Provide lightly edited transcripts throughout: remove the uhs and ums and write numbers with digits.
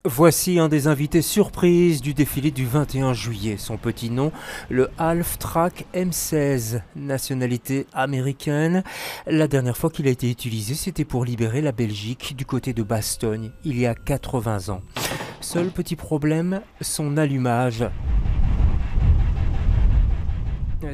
Voici un des invités surprises du défilé du 21 juillet. Son petit nom, le Half-Track M16, nationalité américaine. La dernière fois qu'il a été utilisé, c'était pour libérer la Belgique du côté de Bastogne, il y a 80 ans. Seul petit problème, son allumage.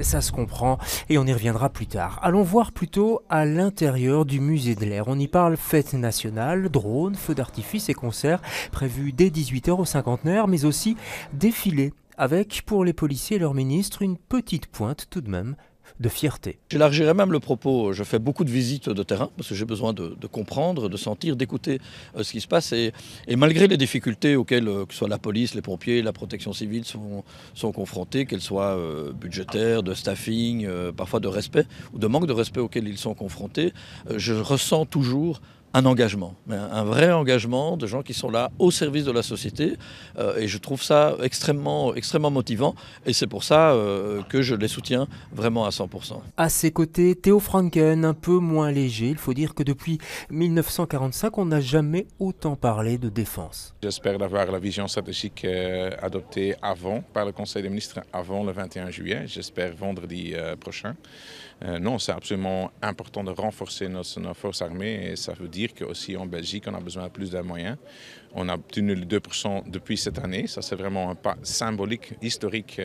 Ça se comprend et on y reviendra plus tard. Allons voir plutôt à l'intérieur du musée de l'air. On y parle fête nationale, drones, feux d'artifice et concerts prévus dès 18 h au cinquantenaire, mais aussi défilé avec, pour les policiers et leurs ministres, une petite pointe tout de même de fierté. J'élargirais même le propos. Je fais beaucoup de visites de terrain parce que j'ai besoin de comprendre, de sentir, d'écouter ce qui se passe. Et malgré les difficultés auxquelles que ce soit la police, les pompiers, la protection civile sont confrontés, qu'elles soient budgétaires, de staffing, parfois de respect ou de manque de respect auxquels ils sont confrontés, je ressens toujours un engagement, un vrai engagement de gens qui sont là au service de la société et je trouve ça extrêmement motivant et c'est pour ça que je les soutiens vraiment à 100%. À ses côtés, Theo Franken, un peu moins léger. Il faut dire que depuis 1945, on n'a jamais autant parlé de défense. J'espère d'avoir la vision stratégique adoptée par le Conseil des ministres avant le 21 juillet, j'espère vendredi prochain. Non, c'est absolument important de renforcer nos forces armées et ça veut dire qu'aussi en Belgique, on a besoin de plus de moyens. On a obtenu le 2% depuis cette année. Ça, c'est vraiment un pas symbolique, historique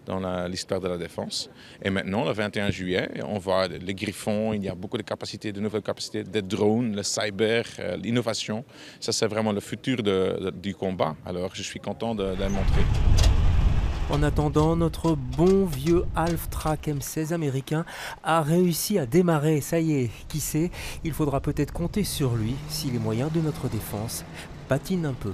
dans l'histoire de la défense. Et maintenant, le 21 juillet, on voit les Griffons, il y a beaucoup de nouvelles capacités, des drones, le cyber, l'innovation. Ça, c'est vraiment le futur du combat. Alors, je suis content de le montrer. En attendant, notre bon vieux Half-Track M16 américain a réussi à démarrer. Ça y est, qui sait, il faudra peut-être compter sur lui si les moyens de notre défense patinent un peu.